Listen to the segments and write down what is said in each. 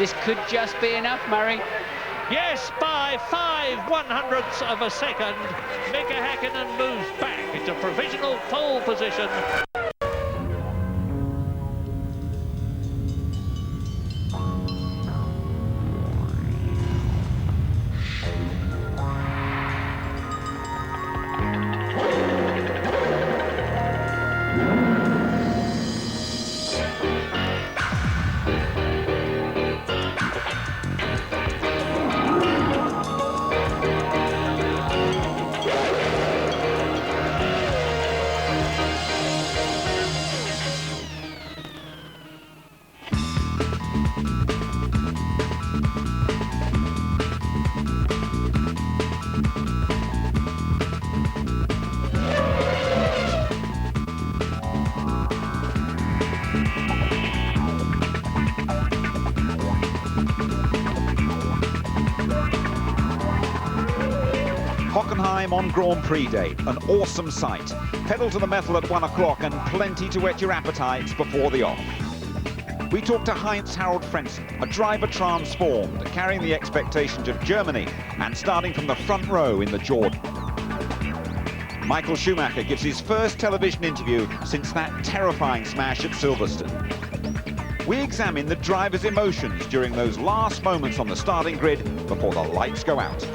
This could just be enough, Murray. Yes, by 0.05 of a second, Mika Häkkinen moves back into provisional pole position. Hockenheim on Grand Prix Day, an awesome sight. Pedal to the metal at 1 o'clock and plenty to whet your appetites before the off. We talked to Heinz-Harald Frentzen, a driver transformed, carrying the expectations of Germany and starting from the front row in the Jordan. Michael Schumacher gives his first television interview since that terrifying smash at Silverstone. We examine the driver's emotions during those last moments on the starting grid before the lights go out.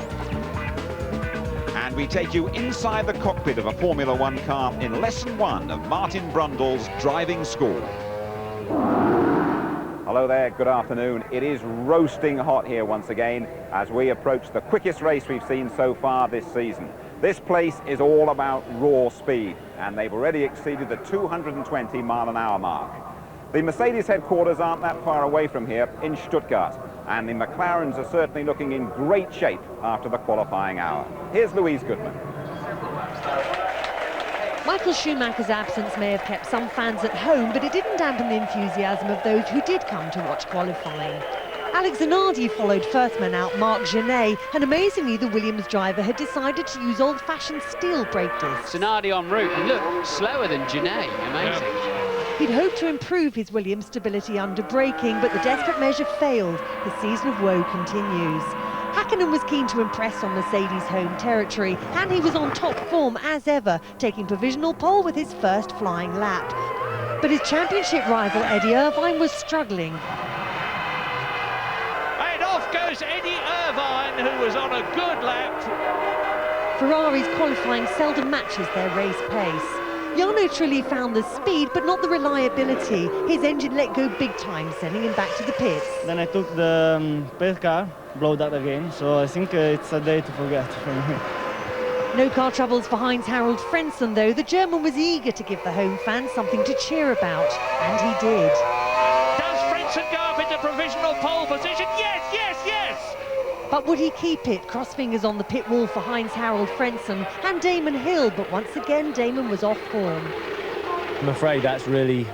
And we take you inside the cockpit of a Formula One car in lesson 1 of Martin Brundle's driving school. Hello there, good afternoon. It is roasting hot here once again as we approach the quickest race we've seen so far this season. This place is all about raw speed, and they've already exceeded the 220-mile-an-hour mark. The Mercedes headquarters aren't that far away from here in Stuttgart, and the McLarens are certainly looking in great shape after the qualifying hour. Here's Louise Goodman. Michael Schumacher's absence may have kept some fans at home, but it didn't dampen the enthusiasm of those who did come to watch qualifying. Alex Zanardi followed first man out Marc Genet, and amazingly the Williams driver had decided to use old-fashioned steel brake discs. Zanardi en route, and look, slower than Genet, amazing. He'd hoped to improve his Williams stability under braking, but the desperate measure failed. His season of woe continues. Häkkinen was keen to impress on Mercedes' home territory, and he was on top form as ever, taking provisional pole with his first flying lap. But his championship rival Eddie Irvine was struggling. And off goes Eddie Irvine, who was on a good lap. Ferrari's qualifying seldom matches their race pace. Jarno Trulli found the speed, but not the reliability. His engine let go big time, sending him back to the pits. Then I took the pace car, blew that again, so I think it's a day to forget for me. No car troubles for Heinz-Harald Frentzen, though. The German was eager to give the home fans something to cheer about, and he did. Does Frentzen go up into provisional pole position? Yes, yes, yes! But would he keep it? Cross fingers on the pit wall for Heinz-Harald Frentzen and Damon Hill, but once again Damon was off form. I'm afraid that's really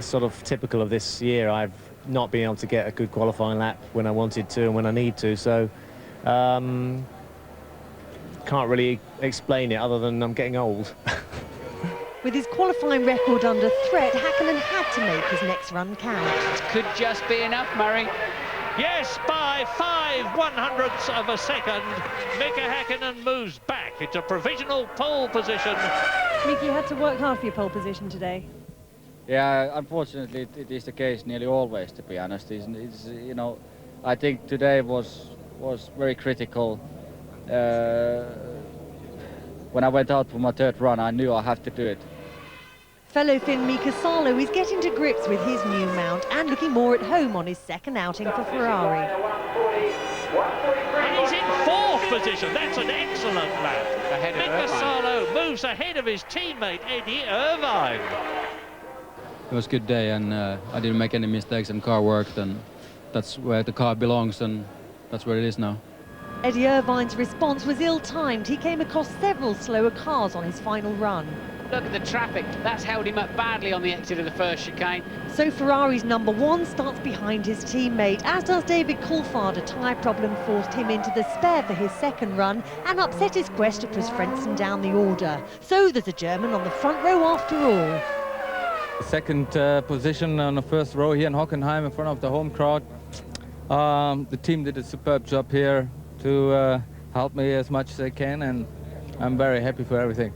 sort of typical of this year. I've not been able to get a good qualifying lap when I wanted to and when I need to, so can't really explain it other than I'm getting old. With his qualifying record under threat, Häkkinen had to make his next run count. This could just be enough, Murray. Yes, by 0.05 of a second, Mika Häkkinen moves back into provisional pole position. Mika, you had to work hard for your pole position today. Yeah, unfortunately it is the case nearly always, to be honest. It's, you know, I think today was very critical. When I went out for my third run, I knew I have to do it. Fellow Finn Mika Salo is getting to grips with his new mount and looking more at home on his second outing for Ferrari. And he's in 4th position. That's an excellent lap. Ahead of Mika Irvine. Salo moves ahead of his teammate Eddie Irvine. It was a good day, and I didn't make any mistakes, and car worked, and that's where the car belongs, and that's where it is now. Eddie Irvine's response was ill-timed. He came across several slower cars on his final run. Look at the traffic. That's held him up badly on the exit of the first chicane. So Ferrari's number 1 starts behind his teammate, as does David Coulthard. A tyre problem forced him into the spare for his second run and upset his quest to push Frentzen down the order. So there's a German on the front row after all. Second position on the first row here in Hockenheim in front of the home crowd. The team did a superb job here to help me as much as they can, and I'm very happy for everything.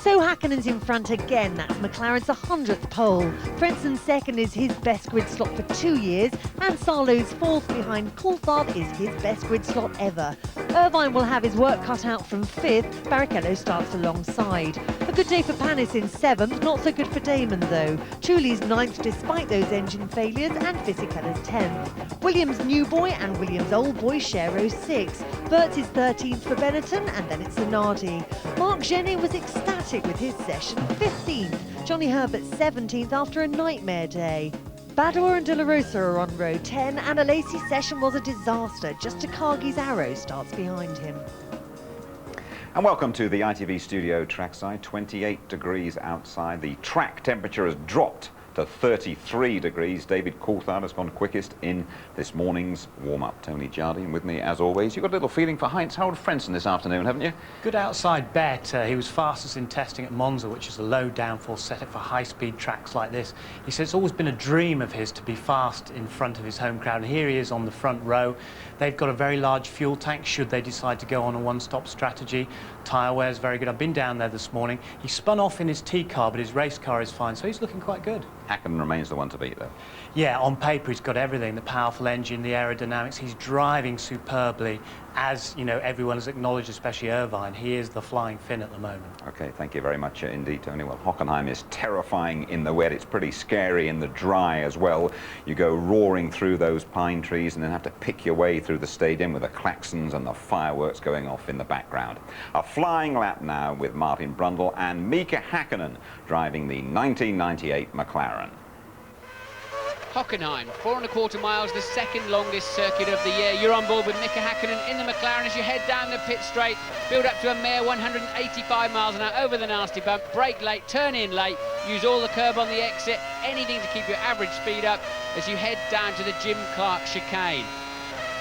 So Häkkinen's in front again. That's McLaren's 100th pole. Frensen's second is his best grid slot for 2 years, and Sarlo's fourth behind Coulthard is his best grid slot ever. Irvine will have his work cut out from 5th. Barrichello starts alongside. A good day for Panis in 7th, not so good for Damon though. Trulli's 9th despite those engine failures, and Fisichella's 10th. Williams' new boy and Williams' old boy Sherro's 6th. Bert's is 13th for Benetton, and then it's Zanardi. Marc Genet was ecstatic with his session, 15th. Johnny Herbert 17th after a nightmare day. Bador and De La Rosa are on row 10, and a Lacey session was a disaster. Just Takagi's Arrow starts behind him. And welcome to the ITV studio trackside. 28 degrees outside. The track temperature has dropped to 33 degrees. David Coulthard has gone quickest in this morning's warm-up. Tony Jardine with me as always. You've got a little feeling for Heinz-Harald Frentzen this afternoon, haven't you? Good outside bet. He was fastest in testing at Monza, which is a low downforce setup for high-speed tracks like this. He said it's always been a dream of his to be fast in front of his home crowd, and here he is on the front row. They've got a very large fuel tank should they decide to go on a one-stop strategy. Tyre wear is very good. I've been down there this morning. He spun off in his T car, but his race car is fine, so he's looking quite good. Häkkinen remains the one to beat, though. Yeah, on paper he's got everything, the powerful engine, the aerodynamics. He's driving superbly, as you know, everyone has acknowledged, especially Irvine. He is the flying Finn at the moment. Okay, thank you very much indeed, Tony. Well, Hockenheim is terrifying in the wet. It's pretty scary in the dry as well. You go roaring through those pine trees and then have to pick your way through the stadium with the klaxons and the fireworks going off in the background. A flying lap now with Martin Brundle and Mika Häkkinen driving the 1998 McLaren. Hockenheim, 4¼ miles, the second longest circuit of the year. You're on board with Mika Häkkinen in the McLaren as you head down the pit straight, build up to a mere 185 miles an hour over the nasty bump, brake late, turn in late, use all the curb on the exit, anything to keep your average speed up as you head down to the Jim Clark chicane.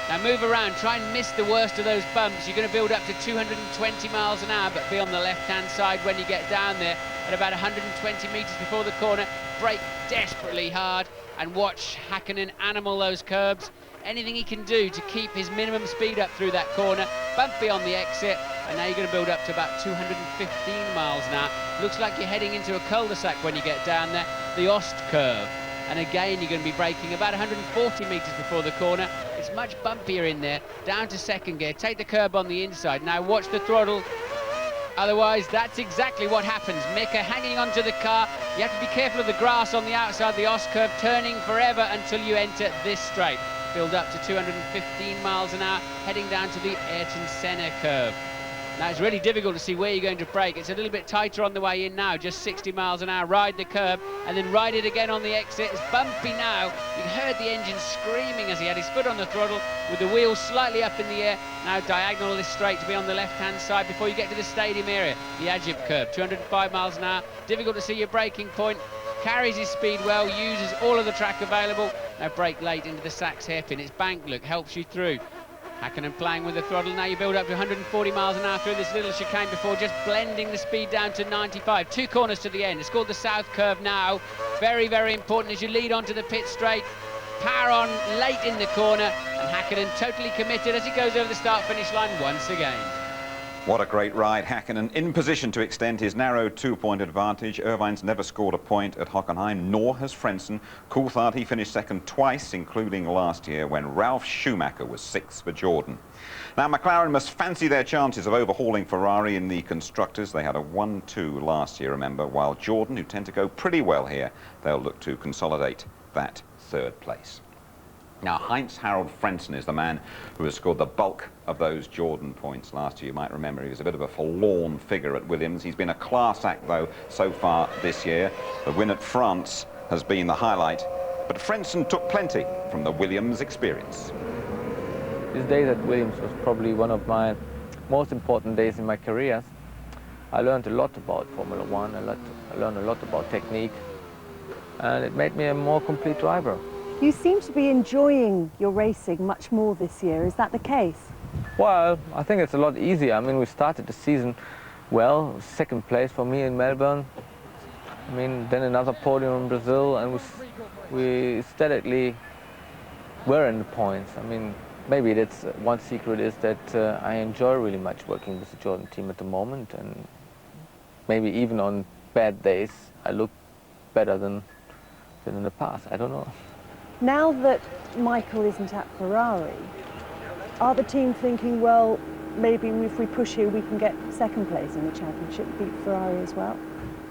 Now move around, try and miss the worst of those bumps. You're going to build up to 220 miles an hour, but be on the left-hand side when you get down there at about 120 metres before the corner. Brake desperately hard and watch Häkkinen animal those curbs. Anything he can do to keep his minimum speed up through that corner. Bumpy on the exit, and now you're going to build up to about 215 miles an hour. Looks like you're heading into a cul-de-sac when you get down there, the Ost curve. And again, you're going to be braking about 140 metres before the corner. It's much bumpier in there. Down to second gear. Take the curb on the inside. Now watch the throttle. Otherwise, that's exactly what happens. Mika hanging onto the car. You have to be careful of the grass on the outside of the Ost curve, turning forever until you enter this straight. Build up to 215 miles an hour, heading down to the Ayrton Senna curve. Now it's really difficult to see where you're going to brake. It's a little bit tighter on the way in now, just 60 miles an hour. Ride the curb and then ride it again on the exit. It's bumpy now. You heard the engine screaming as he had his foot on the throttle with the wheels slightly up in the air. Now diagonal this straight to be on the left-hand side before you get to the stadium area. The Ajib curve, 205 miles an hour. Difficult to see your braking point. Carries his speed well, uses all of the track available. Now brake late into the Sachs hairpin. It's bank look, helps you through. Häkkinen playing with the throttle. Now you build up to 140 miles an hour through this little chicane before just blending the speed down to 95. 2 corners to the end. It's called the South Curve now. Very, very important as you lead onto the pit straight. Power on late in the corner, and Häkkinen totally committed as he goes over the start-finish line once again. What a great ride. Häkkinen in position to extend his narrow 2-point advantage. Irvine's never scored a point at Hockenheim, nor has Frentzen. Coulthard, he finished second twice, including last year when Ralf Schumacher was 6th for Jordan. Now McLaren must fancy their chances of overhauling Ferrari in the constructors. They had a 1-2 last year, remember, while Jordan, who tend to go pretty well here, they'll look to consolidate that 3rd place. Now, Heinz-Harald Frentzen is the man who has scored the bulk of those Jordan points last year. You might remember he was a bit of a forlorn figure at Williams. He's been a class act, though, so far this year. The win at France has been the highlight, but Frentzen took plenty from the Williams experience. This day at Williams was probably one of my most important days in my career. I learned a lot about Formula One, I learned a lot about technique, and it made me a more complete driver. You seem to be enjoying your racing much more this year. Is that the case? Well, I think it's a lot easier. I mean, we started the season well, 2nd place for me in Melbourne. I mean, then another podium in Brazil, and we steadily were in the points. I mean, maybe that's one secret is that I enjoy really much working with the Jordan team at the moment, and maybe even on bad days I look better than in the past. I don't know. Now that Michael isn't at Ferrari, are the team thinking, well, maybe if we push here we can get second place in the championship, beat Ferrari as well?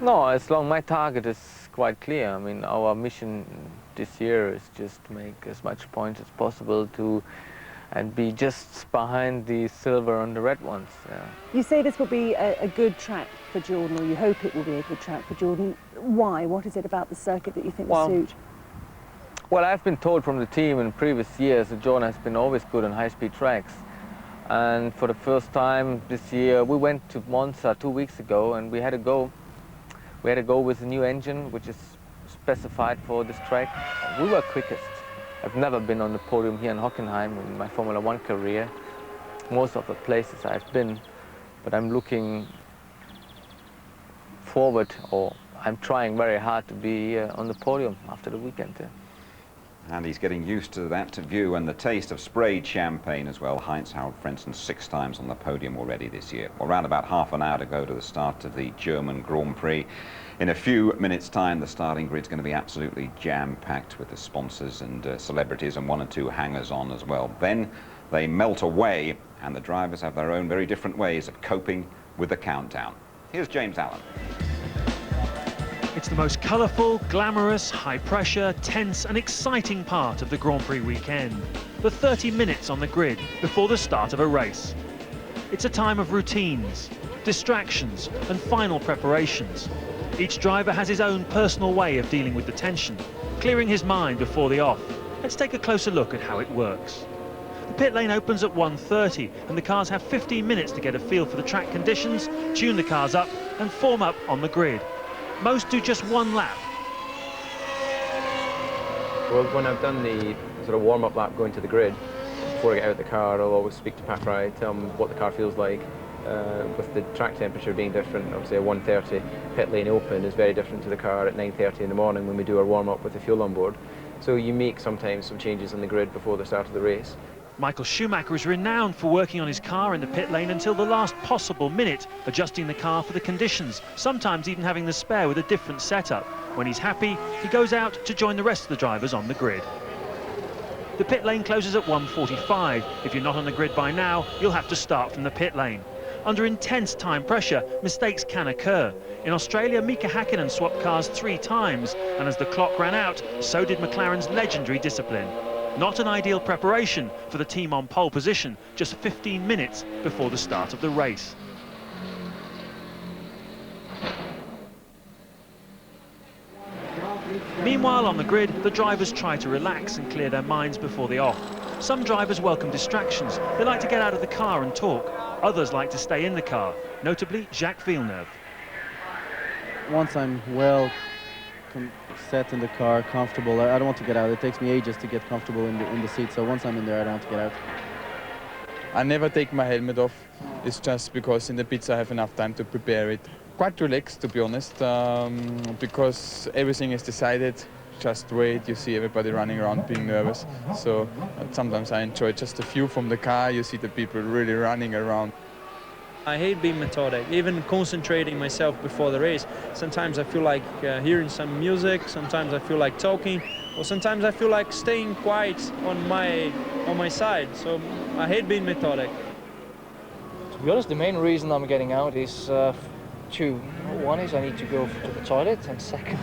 No, as long my target is quite clear. I mean, our mission this year is just to make as much points as possible and be just behind the silver and the red ones. Yeah. You say this will be a good track for Jordan, or you hope it will be a good track for Jordan. Why? What is it about the circuit that you think will suit? Well, I've been told from the team in previous years that Jordan has been always good on high-speed tracks. And for the first time this year, we went to Monza 2 weeks ago, and we had to go with a new engine, which is specified for this track. We were quickest. I've never been on the podium here in Hockenheim in my Formula 1 career. Most of the places I've been, but I'm looking forward, or I'm trying very hard to be on the podium after the weekend. And he's getting used to that view and the taste of sprayed champagne as well. Heinz-Harald Frentzen 6 times on the podium already this year. Well, around about half an hour to go to the start of the German Grand Prix. In a few minutes' time, the starting grid's going to be absolutely jam-packed with the sponsors and celebrities and 1 or 2 hangers-on as well. Then they melt away, and the drivers have their own very different ways of coping with the countdown. Here's James Allen. It's the most colourful, glamorous, high-pressure, tense and exciting part of the Grand Prix weekend. The 30 minutes on the grid before the start of a race. It's a time of routines, distractions and final preparations. Each driver has his own personal way of dealing with the tension, clearing his mind before the off. Let's take a closer look at how it works. The pit lane opens at 1:30 and the cars have 15 minutes to get a feel for the track conditions, tune the cars up and form up on the grid. Most do just 1 lap. Well, when I've done the sort of warm-up lap going to the grid, before I get out of the car, I'll always speak to Pat Fry, tell him what the car feels like. With the track temperature being different, obviously a 1:30 pit lane open is very different to the car at 9:30 in the morning when we do our warm-up with the fuel on board. So you make sometimes some changes on the grid before the start of the race. Michael Schumacher is renowned for working on his car in the pit lane until the last possible minute, adjusting the car for the conditions, sometimes even having the spare with a different setup. When he's happy, he goes out to join the rest of the drivers on the grid. The pit lane closes at 1:45. If you're not on the grid by now, you'll have to start from the pit lane. Under intense time pressure, mistakes can occur. In Australia, Mika Hakkinen swapped cars 3 times, and as the clock ran out, so did McLaren's legendary discipline. Not an ideal preparation for the team on pole position, just 15 minutes before the start of the race. Meanwhile, on the grid, the drivers try to relax and clear their minds before the off. Some drivers welcome distractions. They like to get out of the car and talk. Others like to stay in the car, notably Jacques Villeneuve. Once I'm well set in the car, comfortable, I don't want to get out. It takes me ages to get comfortable in the seat, so once I'm in there, I don't want to get out. I never take my helmet off. It's just because in the pits I have enough time to prepare it. Quite relaxed, to be honest, because everything is decided. Just wait, you see everybody running around being nervous. So sometimes I enjoy just a view from the car. You see the people really running around. I hate being methodic, even concentrating myself before the race. Sometimes I feel like hearing some music, sometimes I feel like talking, or sometimes I feel like staying quiet on my side. So I hate being methodic. To be honest, the main reason I'm getting out is 2. One is I need to go to the toilet, and second,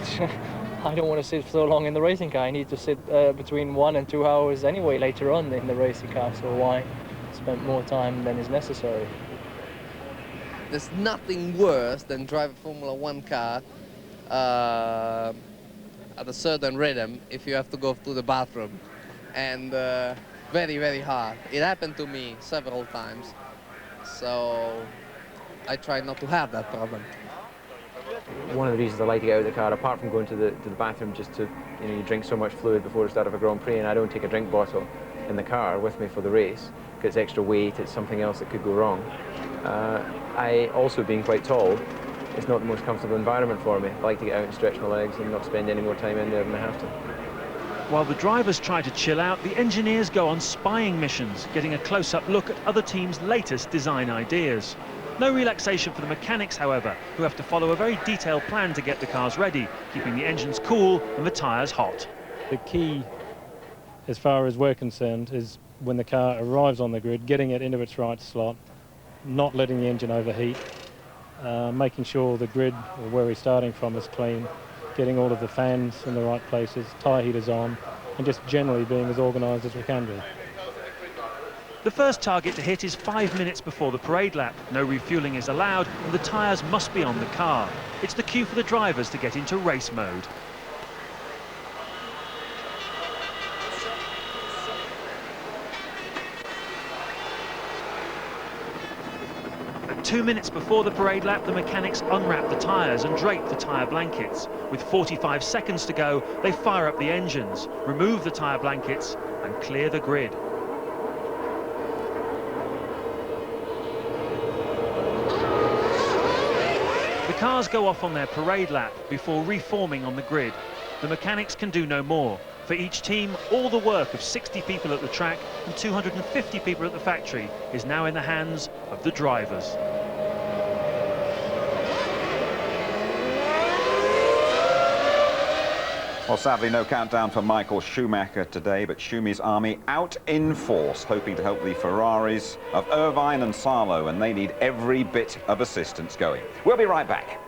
I don't want to sit so long in the racing car. I need to sit between 1 and 2 hours anyway later on in the racing car, so why spend more time than is necessary? There's nothing worse than drive a Formula 1 car at a certain rhythm if you have to go to the bathroom. And very, very hard. It happened to me several times. So I try not to have that problem. One of the reasons I like to get out of the car, apart from going to the bathroom, just to, you drink so much fluid before the start of a Grand Prix, and I don't take a drink bottle in the car with me for the race, because it's extra weight, it's something else that could go wrong. I also, being quite tall, it's not the most comfortable environment for me. I like to get out and stretch my legs and not spend any more time in there than I have to. While the drivers try to chill out, the engineers go on spying missions, getting a close-up look at other teams' latest design ideas. No relaxation for the mechanics, however, who have to follow a very detailed plan to get the cars ready, keeping the engines cool and the tyres hot. The key, as far as we're concerned, is when the car arrives on the grid, getting it into its right slot, not letting the engine overheat, making sure the grid, or where we're starting from, is clean, getting all of the fans in the right places, tyre heaters on, and just generally being as organised as we can be. The first target to hit is 5 minutes before the parade lap. No refuelling is allowed and the tyres must be on the car. It's the cue for the drivers to get into race mode. At 2 minutes before the parade lap, the mechanics unwrap the tyres and drape the tyre blankets. With 45 seconds to go, they fire up the engines, remove the tyre blankets and clear the grid. The cars go off on their parade lap before reforming on the grid. The mechanics can do no more. For each team, all the work of 60 people at the track and 250 people at the factory is now in the hands of the drivers. Well, sadly, no countdown for Michael Schumacher today, but Schumy's army out in force, hoping to help the Ferraris of Irvine and Sarlo, and they need every bit of assistance going. We'll be right back.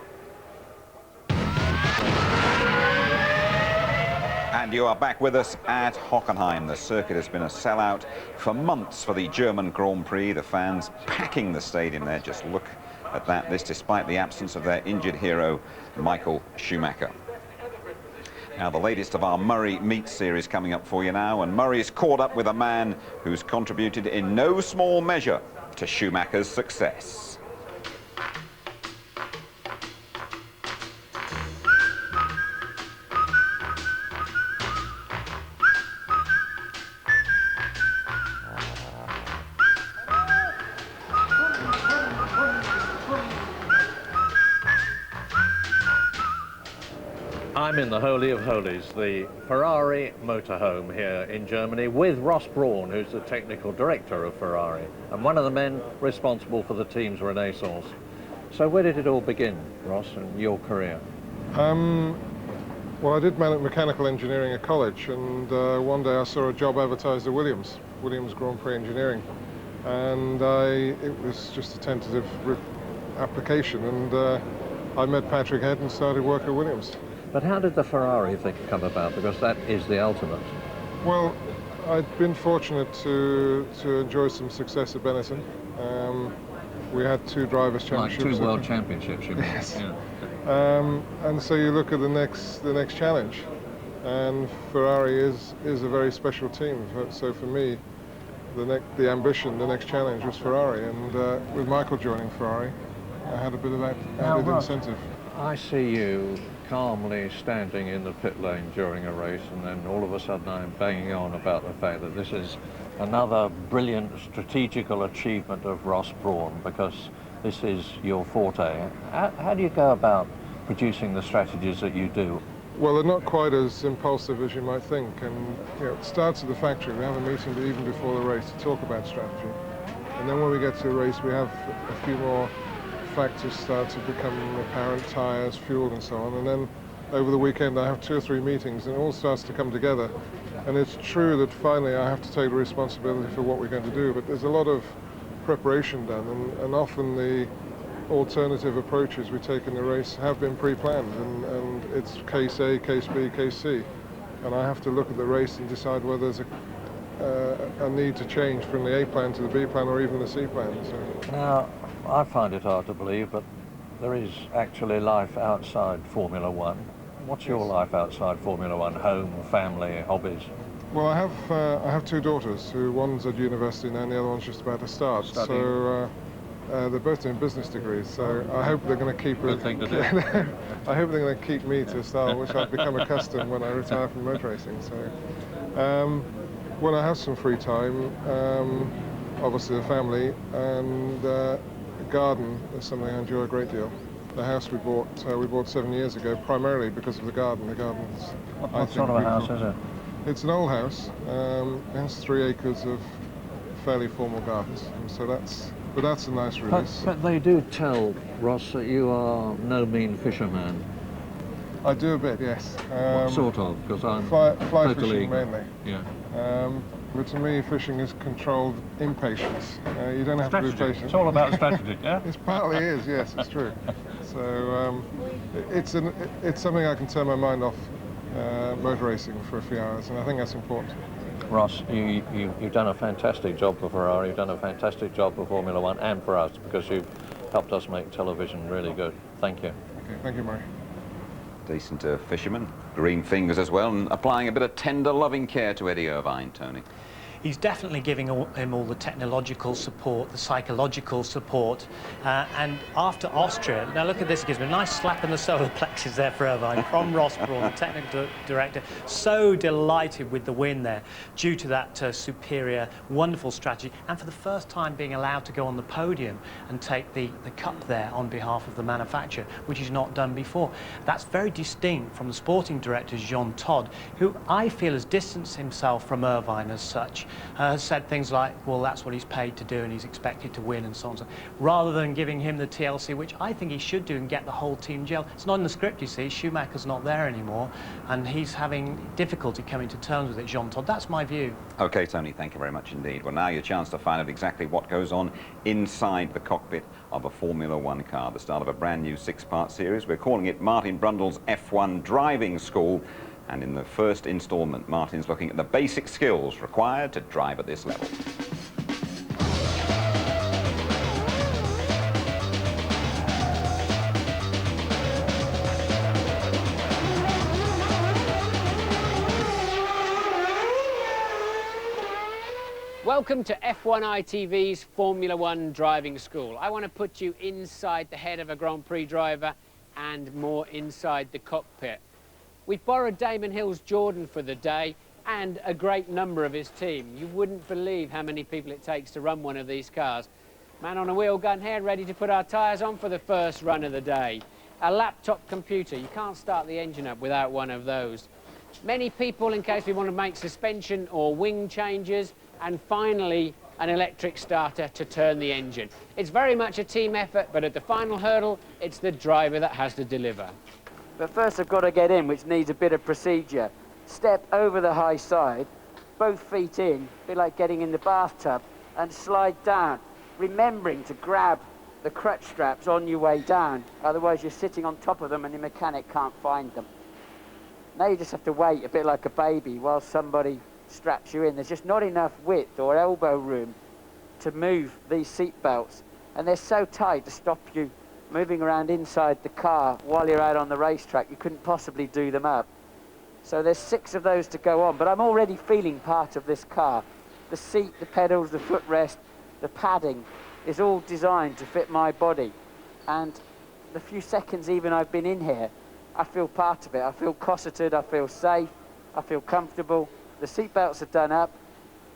And you are back with us at Hockenheim. The circuit has been a sellout for months for the German Grand Prix. The fans packing the stadium there. Just look at that. This despite the absence of their injured hero, Michael Schumacher. Now, the latest of our Murray Meet series coming up for you now, and Murray's caught up with a man who's contributed in no small measure to Schumacher's success. I'm in the Holy of Holies, the Ferrari motorhome here in Germany, with Ross Brawn, who's the technical director of Ferrari and one of the men responsible for the team's renaissance. So where did it all begin, Ross, in your career? Well, I did mechanical engineering at college, and one day I saw a job advertised at Williams Grand Prix Engineering, and it was just a tentative application, and I met Patrick Head and started work at Williams. But how did the Ferrari thing come about? Because that is the ultimate. Well, I'd been fortunate to enjoy some success at Benetton. We had 2 drivers' championships. Like 2 world championships, you mean? Yes. Yeah. And so you look at the next challenge, and Ferrari is a very special team. So for me, the ambition, the next challenge was Ferrari, and with Michael joining Ferrari, I had a bit of that added incentive. I see you calmly standing in the pit lane during a race, and then all of a sudden I'm banging on about the fact that this is another brilliant strategical achievement of Ross Brawn, because this is your forte. How do you go about producing the strategies that you do? Well, they're not quite as impulsive as you might think, and it starts at the factory. We have a meeting even before the race to talk about strategy, and then when we get to a race we have a few more factors start to become apparent, tyres, fuel and so on, and then over the weekend I have 2 or 3 meetings and it all starts to come together, and it's true that finally I have to take the responsibility for what we're going to do, but there's a lot of preparation done, and often the alternative approaches we take in the race have been pre-planned, and it's case A, case B, case C, and I have to look at the race and decide whether there's a need to change from the A plan to the B plan or even the C plan. So. Now, I find it hard to believe, but there is actually life outside Formula One. What's your life outside Formula One? Home, family, hobbies? Well, I have 2 daughters, who one's at university now and the other one's just about to start. Studying. So they're both doing business degrees. So I hope they're going to keep. Good thing to do. I hope they're going to keep me to a style which I've become accustomed when I retire from motor racing. So when I have some free time, obviously the family and garden is something I enjoy a great deal. The house we bought 7 years ago, primarily because of the garden. The garden's What sort of a house is it? It's an old house. It has 3 acres of fairly formal gardens, and so that's a nice release. But they do tell, Ross, that you are no mean fisherman. I do a bit, yes. What sort of? Because I'm fly totally fishing mainly. Yeah. But to me, fishing is controlled impatience. You don't have strategy. to be patient. It's all about strategy, yeah? It partly is, yes, it's true. So it's something I can turn my mind off motor racing for a few hours, and I think that's important. Ross, you've done a fantastic job for Ferrari, you've done a fantastic job for Formula One and for us, because you've helped us make television really good. Thank you. Okay, thank you, Murray. Decent fisherman, green fingers as well, and applying a bit of tender, loving care to Eddie Irvine, Tony. He's definitely giving him all the technological support, the psychological support, and after Austria, now look at this, it gives me a nice slap in the solar plexus there for Irvine from Ross Brawn, the technical director, so delighted with the win there due to that superior, wonderful strategy, and for the first time being allowed to go on the podium and take the cup there on behalf of the manufacturer, which he's not done before. That's very distinct from the sporting director, Jean Todt, who I feel has distanced himself from Irvine as such. Has said things like, well, that's what he's paid to do and he's expected to win and so on, rather than giving him the TLC, which I think he should do and get the whole team gel. It's not in the script, you see. Schumacher's not there anymore and he's having difficulty coming to terms with it, Jean Todt. That's my view. OK, Tony, thank you very much indeed. Well, now your chance to find out exactly what goes on inside the cockpit of a Formula One car, the start of a brand new 6-part series. We're calling it Martin Brundle's F1 Driving School. And in the first instalment, Martin's looking at the basic skills required to drive at this level. Welcome to F1 ITV's Formula One Driving School. I want to put you inside the head of a Grand Prix driver and more inside the cockpit. We've borrowed Damon Hill's Jordan for the day and a great number of his team. You wouldn't believe how many people it takes to run one of these cars. Man on a wheel gun here, ready to put our tyres on for the first run of the day. A laptop computer, you can't start the engine up without one of those. Many people in case we want to make suspension or wing changes, and finally an electric starter to turn the engine. It's very much a team effort, but at the final hurdle, it's the driver that has to deliver. But first I've got to get in, which needs a bit of procedure. Step over the high side, both feet in, a bit like getting in the bathtub, and slide down, remembering to grab the crutch straps on your way down, otherwise you're sitting on top of them and the mechanic can't find them. Now you just have to wait a bit like a baby while somebody straps you in. There's just not enough width or elbow room to move these seat belts, and they're so tight to stop you moving around inside the car while you're out on the racetrack. You couldn't possibly do them up. So there's 6 of those to go on, but I'm already feeling part of this car. The seat, the pedals, the footrest, the padding is all designed to fit my body. And the few seconds even I've been in here, I feel part of it. I feel cosseted, I feel safe, I feel comfortable. The seat belts are done up,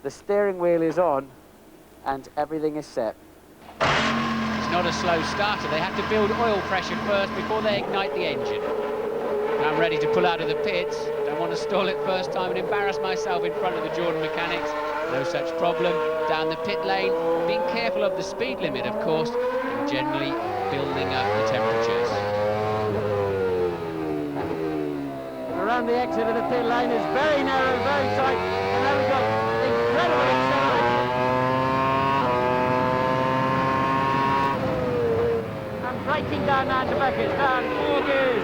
the steering wheel is on, and everything is set. Not a slow starter. They have to build oil pressure first before they ignite the engine. I'm ready to pull out of the pits. Don't want to stall it first time and embarrass myself in front of the Jordan mechanics. No such problem. Down the pit lane, being careful of the speed limit, of course, and generally building up the temperatures. Around the exit of the pit lane is very narrow, very tight, and there we go. Incredible acceleration. Braking down now to Beckett's, down 4 gears,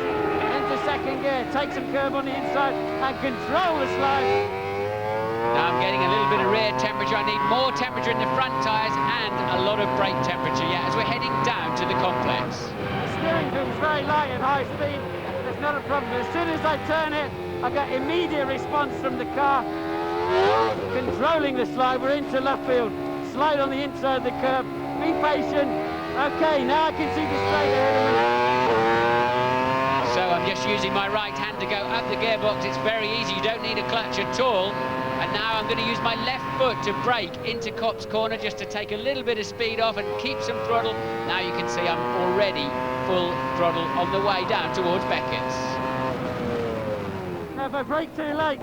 into second gear, take some curve on the inside and control the slide. Now I'm getting a little bit of rear temperature. I need more temperature in the front tyres and a lot of brake temperature, as we're heading down to the complex. The steering wheel's very light at high speed, there's not a problem. As soon as I turn it, I get immediate response from the car. Controlling the slide, we're into left field. Slide on the inside of the curve, be patient. OK, now I can see the straight ahead of me. So I'm just using my right hand to go up the gearbox. It's very easy, you don't need a clutch at all. And now I'm going to use my left foot to brake into Copse Corner just to take a little bit of speed off and keep some throttle. Now you can see I'm already full throttle on the way down towards Beckett's. Now if I brake too late,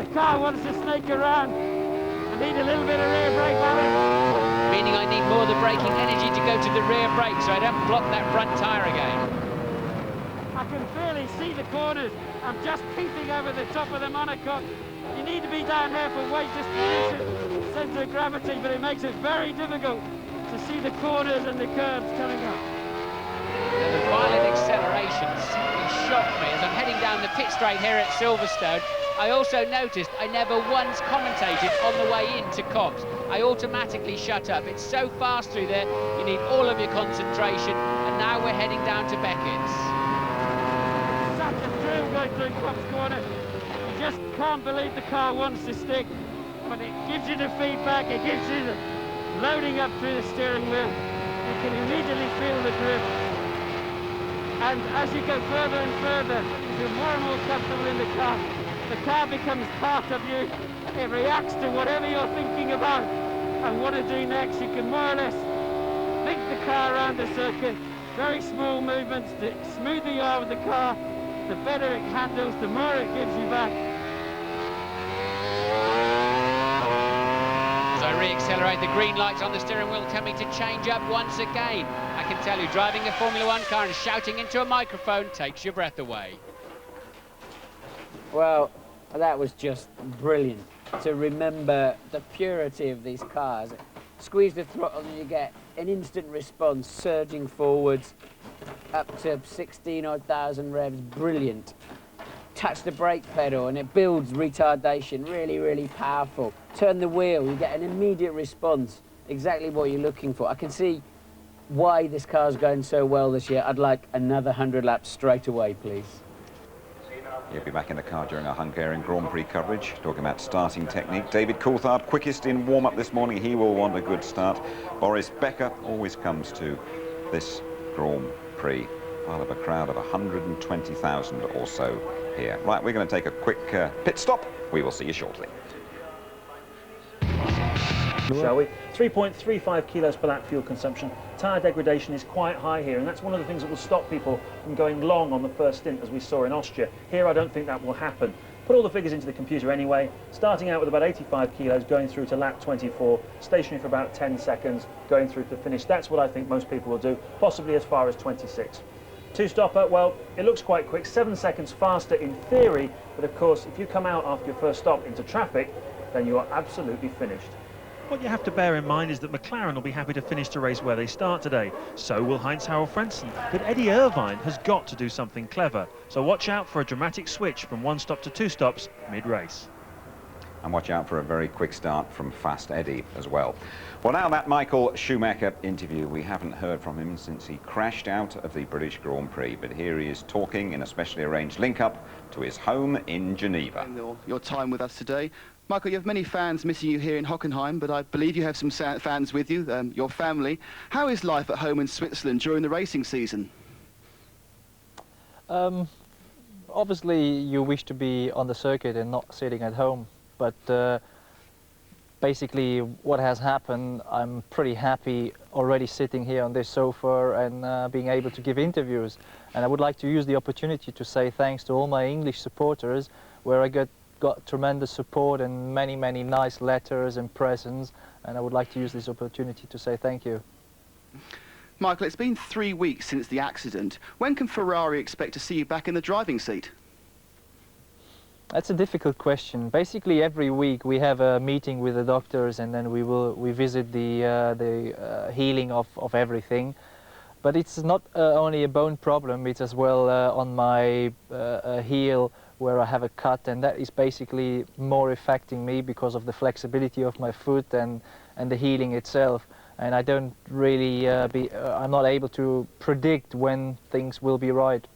The car wants to snake around. I need a little bit of rear brake balance. Meaning I need more of the braking energy to go to the rear brake so I don't block that front tyre again. I can barely see the corners. I'm just peeping over the top of the monocoque. You need to be down there for weight distribution, centre of gravity, but it makes it very difficult to see the corners and the curves coming up. And the violent acceleration simply shocked me as I'm heading down the pit straight here at Silverstone. I also noticed I never once commentated on the way into Cobbs. I automatically shut up. It's so fast through there, you need all of your concentration, and now we're heading down to Beckett's. Such a thrill going through Cobbs Corner. You just can't believe the car wants to stick, but it gives you the feedback, it gives you the loading up through the steering wheel. You can immediately feel the grip. And as you go further and further, you feel more and more comfortable in the car. The car becomes part of you. It reacts to whatever you're thinking about and want to do next. You can more or less think the car around the circuit. Very small movements. The smoother you are with the car, the better it handles, the more it gives you back. As I re-accelerate, the green lights on the steering wheel tell me to change up once again. I can tell you, driving a Formula One car and shouting into a microphone takes your breath away. Well, that was just brilliant to remember the purity of these cars. Squeeze the throttle and you get an instant response, surging forwards up to 16,000 revs, brilliant. Touch the brake pedal and it builds retardation, really, really powerful. Turn the wheel, you get an immediate response, exactly what you're looking for. I can see why this car's going so well this year. I'd like another 100 laps straight away, please. He'll be back in the car during our Hungarian Grand Prix coverage, talking about starting technique. David Coulthard, quickest in warm-up this morning. He will want a good start. Boris Becker always comes to this Grand Prix, part of a crowd of 120,000 or so here. Right, we're going to take a quick pit stop. We will see you shortly. Shall we? 3.35 kilos per lap fuel consumption. Tyre degradation is quite high here, and that's one of the things that will stop people from going long on the first stint, as we saw in Austria. Here, I don't think that will happen. Put all the figures into the computer anyway. Starting out with about 85 kilos, going through to lap 24, stationary for about 10 seconds, going through to the finish. That's what I think most people will do, possibly as far as 26. Two-stopper, well, it looks quite quick, 7 seconds faster in theory, but of course, if you come out after your first stop into traffic, then you are absolutely finished. What you have to bear in mind is that McLaren will be happy to finish the race where they start today. So will Heinz-Harald Frentzen. But Eddie Irvine has got to do something clever. So watch out for a dramatic switch from one stop to two stops mid-race. And watch out for a very quick start from Fast Eddie as well. Well, now that Michael Schumacher interview, we haven't heard from him since he crashed out of the British Grand Prix. But here he is talking in a specially arranged link-up to his home in Geneva. Your time with us today. Michael, you have many fans missing you here in Hockenheim, but I believe you have some fans with you, your family. How is life at home in Switzerland during the racing season? Obviously, you wish to be on the circuit and not sitting at home, but basically what has happened, I'm pretty happy already sitting here on this sofa and being able to give interviews. And I would like to use the opportunity to say thanks to all my English supporters, where I got tremendous support and many, many nice letters and presents, and I would like to use this opportunity to say thank you. Michael, it's been 3 weeks since the accident. When can Ferrari expect to see you back in the driving seat? That's a difficult question. Basically, every week we have a meeting with the doctors, and then we visit the healing of everything. But it's not only a bone problem, it's as well on my heel, where I have a cut, and that is basically more affecting me because of the flexibility of my foot and the healing itself. And I don't really I'm not able to predict when things will be right.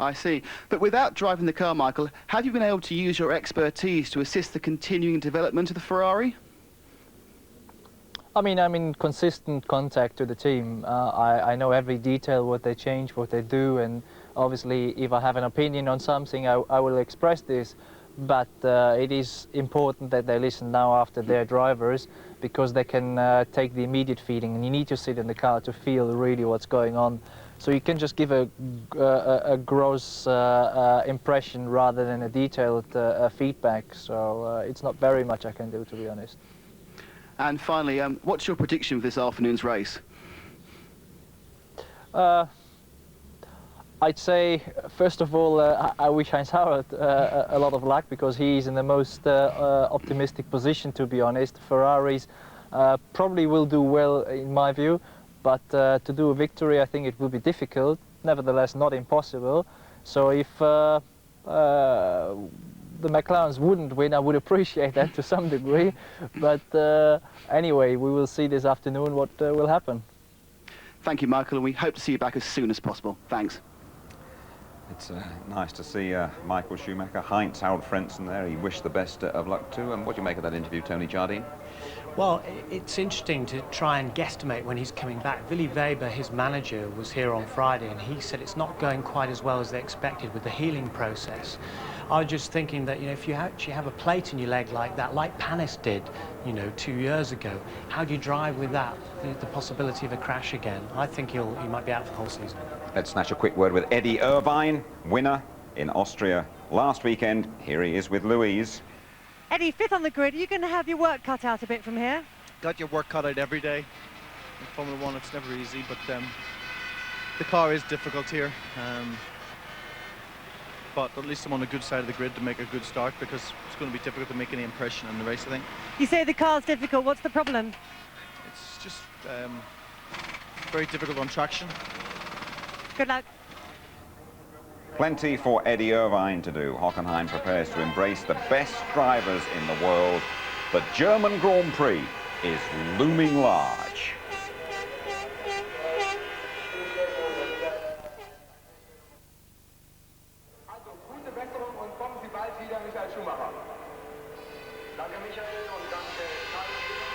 I see. But without driving the car, Michael, have you been able to use your expertise to assist the continuing development of the Ferrari? I mean, I'm in consistent contact to the team. I know every detail, what they change, what they do, and obviously if I have an opinion on something, I will express this. But it is important that they listen now after their drivers, because they can take the immediate feeling, and you need to sit in the car to feel really what's going on. So you can just give a gross impression rather than a detailed feedback. So it's not very much I can do, to be honest. And finally, what's your prediction for this afternoon's race? I'd say, first of all, I wish Heinz Harald a lot of luck, because he's in the most optimistic position, to be honest. Ferraris probably will do well, in my view, but to do a victory, I think it will be difficult, nevertheless not impossible. So if the McLarens wouldn't win, I would appreciate that to some degree. But anyway, we will see this afternoon what will happen. Thank you, Michael, and we hope to see you back as soon as possible. Thanks. It's nice to see Michael Schumacher, Heinz Harald Frentzen there. He wished the best of luck too. And what do you make of that interview, Tony Jardine? Well, it's interesting to try and guesstimate when he's coming back. Willy Weber, his manager, was here on Friday, and he said it's not going quite as well as they expected with the healing process. I was just thinking that, you know, if you actually have a plate in your leg like that, like Panis did, you know, 2 years ago, how do you drive with that? The possibility of a crash again. I think he might be out for the whole season. Let's snatch a quick word with Eddie Irvine, winner in Austria last weekend. Here he is with Louise. Eddie, fifth on the grid. Are you going to have your work cut out a bit from here? Got your work cut out every day. In Formula 1, it's never easy, but the car is difficult here. But at least I'm on the good side of the grid to make a good start, because it's going to be difficult to make any impression in the race, I think. You say the car's difficult. What's the problem? It's just very difficult on traction. Good luck. Plenty for Eddie Irvine to do. Hockenheim prepares to embrace the best drivers in the world. The German Grand Prix is looming large. Gute Besserung und kommen Sie bald wieder, Michael Schumacher. Danke, Michael, und danke, Karl.